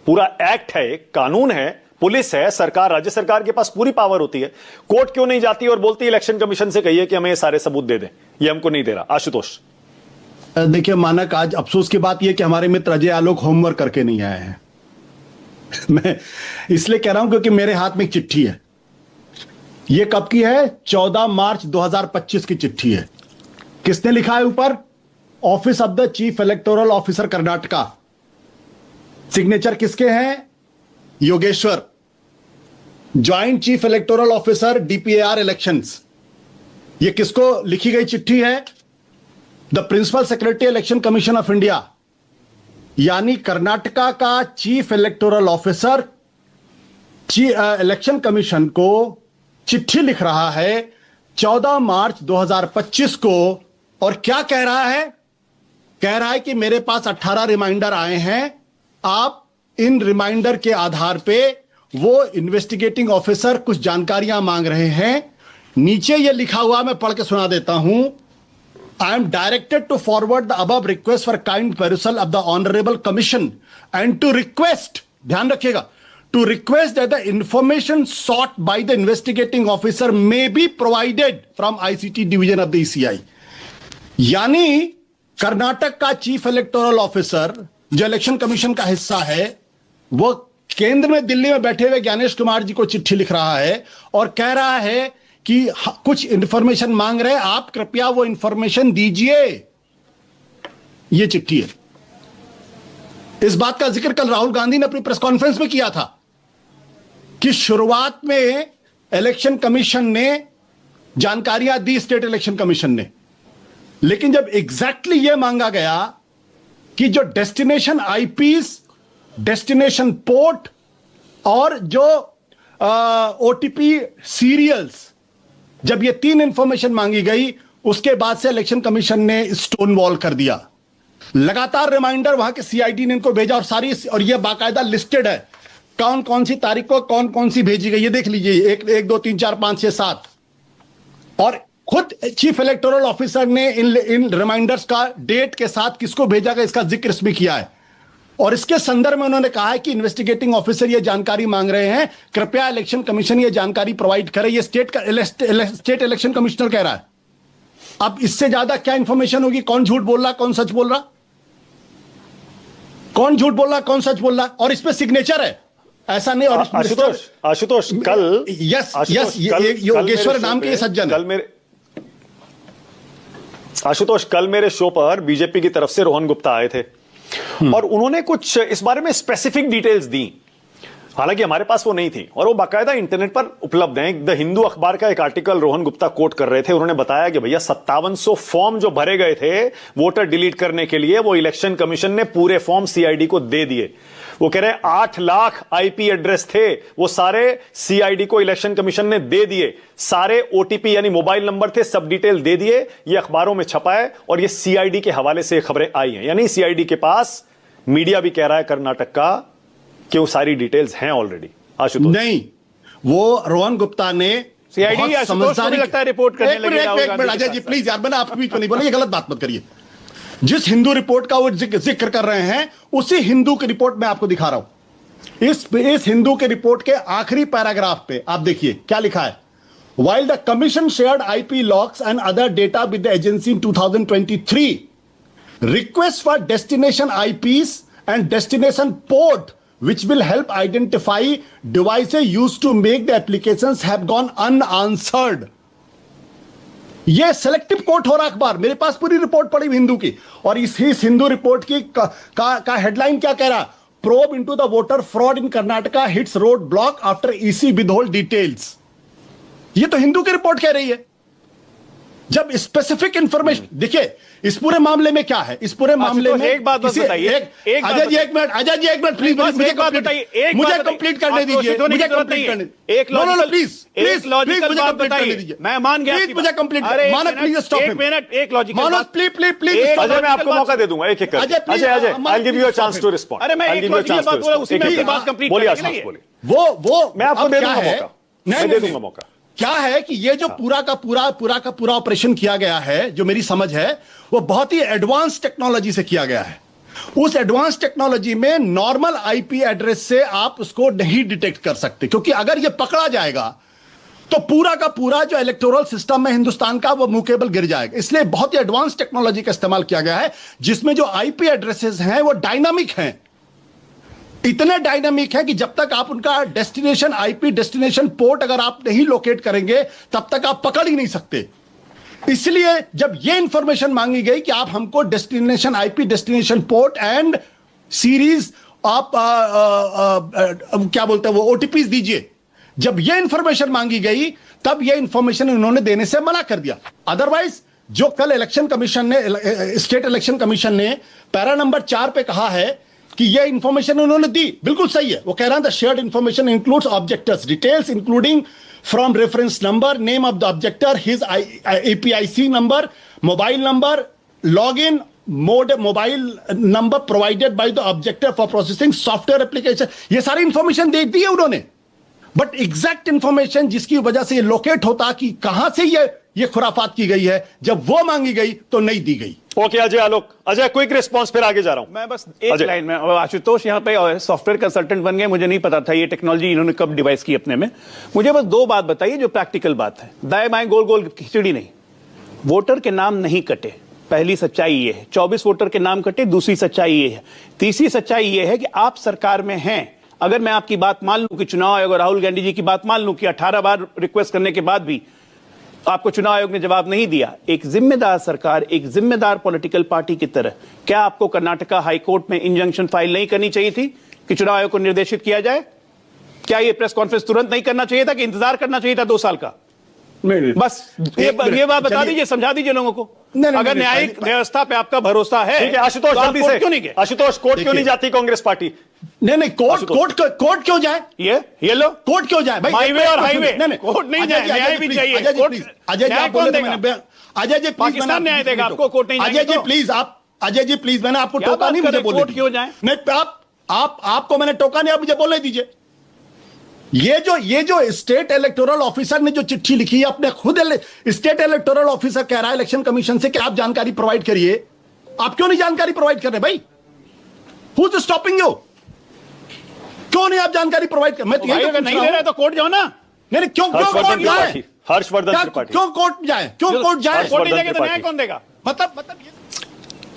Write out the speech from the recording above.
पूरा एक्ट है, एक कानून है, पुलिस है, सरकार, राज्य सरकार के पास पूरी पावर होती है। कोर्ट क्यों नहीं जाती और बोलती इलेक्शन कमीशन से कहिए कि हमें ये सारे सबूत दे दें, ये हमको नहीं दे रहा। आशुतोष देखिए मानक, आज अफसोस की बात यह कि हमारे मित्र अजय आलोक होमवर्क करके नहीं आए हैं। मैं इसलिए कह रहा हूं क्योंकि मेरे हाथ में एक चिट्ठी है। यह कब की है? 14 मार्च 2025 की चिट्ठी है। किसने लिखा है ऊपर? Office of the chief electoral officer Karnataka. Signature किसके हैं? Yogeshwar, joint chief electoral officer DPAR elections. यह किसको लिखी गई चिट्ठी है? The principal secretary election commission of India, यानी कर्नाटका का chief electoral officer election commission को चिट्ठी लिख रहा है 14 मार्च 2025 को। और क्या कह रहा है? कह रहा है कि मेरे पास 18 रिमाइंडर आए हैं, आप इन रिमाइंडर के आधार पे वो इन्वेस्टिगेटिंग ऑफिसर कुछ जानकारियां मांग रहे हैं। नीचे ये लिखा हुआ, मैं पढ़ के सुना देता हूं। I am directed to forward the above request for kind perusal of the honorable commission and to request, ध्यान रखिएगा, to request that the information sought by the investigating officer may be provided from ICT division of the ECI। यानी कर्नाटक का chief electoral officer जो election commission का हिस्सा है, वो केंद्र में दिल्ली में बैठे हुए ज्ञानेश कुमार जी को चिट्ठी लिख रहा है और कह रहा है कि कुछ इंफॉर्मेशन मांग रहे हैं, आप कृपया वो इंफॉर्मेशन दीजिए। ये चिट्ठी है। इस बात का जिक्र कल राहुल गांधी ने अपनी प्रेस कॉन्फ्रेंस में किया था कि शुरुआत में इलेक्शन कमीशन ने जानकारियां दी, स्टेट इलेक्शन कमीशन ने, लेकिन जब एग्जैक्टली यह मांगा गया कि जो डेस्टिनेशन आईपीस, डेस्टिनेशन पोर्ट और जो ओटीपी सीरियल्स, जब ये 3 इंफॉर्मेशन मांगी गई, उसके बाद से इलेक्शन कमीशन ने स्टोन वॉल कर दिया। लगातार रिमाइंडर वहां के सीआईडी ने इनको भेजा और ये बाकायदा लिस्टेड है कौन कौन सी तारीख को कौन कौन सी भेजी गई। ये देख लीजिए, 1 2 3 4 5 6 7। और खुद चीफ इलेक्टोरल ऑफिसर ने इन रिमाइंडर्स का डेट के साथ किसको भेजा गया इसका जिक्र इसमें किया है। और इसके संदर्भ में उन्होंने कहा है कि इन्वेस्टिगेटिंग ऑफिसर ये जानकारी मांग रहे हैं, कृपया इलेक्शन कमीशन ये जानकारी प्रोवाइड करे। ये स्टेट इलेक्शन कमिश्नर कह रहा है। अब इससे ज्यादा क्या इंफॉर्मेशन होगी? कौन झूठ बोल रहा, कौन सच बोल रहा, कौन झूठ बोल रहा, कौन सच बोल रहा? और इस पे सिग्नेचर है, ऐसा नहीं। और आशुतोष कल, यस योगेश्वर नाम के सज्जन आशुतोष, कल मेरे शो पर बीजेपी की तरफ से रोहन गुप्ता आए थे और उन्होंने कुछ इस बारे में स्पेसिफिक डिटेल्स दी, हालांकि हमारे पास वो नहीं थी और वो बाकायदा इंटरनेट पर उपलब्ध हैं। द हिंदू अखबार का एक आर्टिकल रोहन गुप्ता कोट कर रहे थे। उन्होंने बताया कि भैया 5700 फॉर्म जो भरे गए थे वोटर डिलीट करने के लिए, वो इलेक्शन कमीशन ने पूरे फॉर्म सीआईडी को दे दिए। वो कह रहे हैं 8 लाख आईपी एड्रेस थे, वो सारे सीआईडी को इलेक्शन कमीशन ने दे दिए। सारे ओटीपी यानी मोबाइल नंबर थे, सब डिटेल दे दिए। ये अखबारों में छपा है और ये सीआईडी के हवाले से खबरें आई हैं। यानी सीआईडी के पास, मीडिया भी कह रहा है कर्नाटक का, कि वो सारी डिटेल्स हैं ऑलरेडी। आशुतोष नहीं, वो रोहन गुप्ता ने सीआईडी समझदारी लगता है रिपोर्ट करने लगे। एक मिनट अजय जी प्लीज यार, मैंने आपके बीच में नहीं बोला, ये गलत बात मत करिए। जिस हिंदू रिपोर्ट का वो जिक्र कर रहे हैं, उसी हिंदू की रिपोर्ट मैं आपको दिखा रहा हूं। इस हिंदू के रिपोर्ट के आखिरी पैराग्राफ पे आप देखिए क्या लिखा है। While the commission shared IP logs and other data with the agency in 2023, requests for destination IPs and destination port which will help identify devices used to make the applications have gone unanswered। ये selective coat हो रहा अखबार, मेरे पास पूरी report पड़ी हिंदू की। और इस हिंदू रिपोर्ट की का हेडलाइन क्या कह रहा? Probe into the voter fraud in Karnataka hits road block after EC withhold details. ये तो हिंदू की रिपोर्ट कह रही है। जब स्पेसिफिक इंफॉर्मेशन देखिए, इस पूरे मामले में क्या है, इस पूरे मामले में एक बात बताइए। अजय जी एक मिनट प्लीज, मुझे कंप्लीट करने दीजिए, मुझे कंप्लीट करने दीजिए। एक लॉजिकल बात बताइए। मैं मान गया, प्लीज मुझे कंप्लीट, मानक प्लीज स्टॉप। एक मिनट, एक लॉजिकल मानक प्लीज अजय, मैं आपको मौका दे दूंगा एक एक करके। Ajay I will give you a chance to respond. अरे मैं एक लॉजिकल बात बोला, उसी में बात कंप्लीट बोलिए। वो मैं आपको दे दूंगा मौका, मैं दे दूंगा मौका। क्या है कि ये जो पूरा का पूरा ऑपरेशन किया गया है, जो मेरी समझ है, वो बहुत ही एडवांस टेक्नोलॉजी से किया गया है। उस एडवांस टेक्नोलॉजी में नॉर्मल आईपी एड्रेस से आप उसको नहीं डिटेक्ट कर सकते, क्योंकि अगर यह पकड़ा जाएगा तो पूरा का पूरा जो इलेक्टोरल सिस्टम है हिंदुस्तान का वो मुकेबल गिर जाएगा। इसलिए बहुत ही एडवांस टेक्नोलॉजी का इस्तेमाल किया गया है, जिसमें जो आईपी एड्रेसेस हैं वो डायनामिक हैं, इतने डायनामिक है कि जब तक आप उनका डेस्टिनेशन आईपी डेस्टिनेशन पोर्ट अगर आप नहीं लोकेट करेंगे तब तक आप पकड़ ही नहीं सकते। इसलिए जब यह इंफॉर्मेशन मांगी गई कि आप हमको destination IP destination port and series आप क्या बोलते हैं वो ओटीपीज दीजिए, जब यह इंफॉर्मेशन मांगी गई तब यह इंफॉर्मेशन उन्होंने देने से मना कर दिया। अदरवाइज जो कल इलेक्शन कमीशन ने स्टेट इलेक्शन कमीशन ने पैरा नंबर 4 पे कहा है कि यह इंफॉर्मेशन उन्होंने दी, बिल्कुल सही है। वो कह रहा था shared information includes objector's details including from reference number, name of the objector, his APIC number, mobile number, log in mode, mobile number provided by the objector for processing software application, ये सारी information दे दी है उन्होंने। But exact information जिसकी वजह से ये locate होता कि कहां से ये खुराफात की गई है, जब वो मांगी गई तो नहीं दी गई। Okay Ajay Alok, Ajay quick response, फिर आगे जा रहा हूं मैं बस एक लाइन में, आशुतोष यहाँ पे सॉफ्टवेयर कंसल्टेंट बन गए, मुझे नहीं पता था ये टेक्नोलॉजी इन्होंने कब डिवाइस की अपने में। मुझे बस 2 बात बताइए जो प्रैक्टिकल बात है, दाएं बाएं गोल गोल खिचड़ी नहीं। वोटर के नाम नहीं कटे, पहली सच्चाई ये है। 24 वोटर के नाम कटे, दूसरी सच्चाई ये है। तीसरी सच्चाई ये है कि आप सरकार में हैं। अगर मैं आपकी बात मान लूं कि चुनाव आयोग और राहुल गांधी जी की बात मान लूं कि 18 बार रिक्वेस्ट करने के बाद भी आपको चुनाव आयोग ने जवाब नहीं दिया, एक जिम्मेदार सरकार, एक जिम्मेदार पॉलिटिकल पार्टी की तरह क्या आपको कर्नाटका हाईकोर्ट में इंजंक्शन फाइल नहीं करनी चाहिए थी कि चुनाव आयोग को निर्देशित किया जाए? क्या यह प्रेस कॉन्फ्रेंस तुरंत नहीं करना चाहिए था कि इंतजार करना चाहिए था 2 साल का? नहीं, बस ये बात बता दीजिए, समझा दीजिए लोगों को। अगर न्यायिक व्यवस्था पे आपका भरोसा है, ठीक है आशुतोष, तो आप जल्दी कोर्ट से क्यों नहीं गए? आशुतोष, कोर्ट क्यों नहीं जाती कांग्रेस पार्टी? नहीं कोर्ट क्यों जाए? ये लो कोर्ट क्यों जाए भाई? हाईवे और हाईवे कोर्ट नहीं जाए, न्याय भी चाहिए। अजय जी प्लीज, अजय जी आप बोले तो मैंने, अजय जी पाकिस्तान न्याय देगा आपको, कोर्ट नहीं जाएगा। अजय जी प्लीज, आप अजय जी प्लीज, मैंने आपको टोका नहीं, मुझे बोलने कोर्ट क्यों जाए? नहीं, आपको मैंने टोका नहीं, आप मुझे बोलने दीजिए। ये जो स्टेट इलेक्टोरल ऑफिसर ने जो चिट्ठी लिखी है, अपने खुद स्टेट इलेक्टोरल ऑफिसर कह रहा है इलेक्शन कमीशन से कि आप जानकारी प्रोवाइड करिए। आप क्यों नहीं जानकारी प्रोवाइड कर रहे भाई? Who is stopping you? क्यों नहीं आप जानकारी प्रोवाइड कर? मैं तो यही अगर नहीं दे रहे तो कोर्ट जाओ ना। नहीं, क्यों कोर्ट जाए? हर्षवर्धन त्रिपाठी, क्यों कोर्ट जाए? क्यों कोर्ट जाए? कोर्ट नहीं जाएगा तो न्याय कौन देगा? मतलब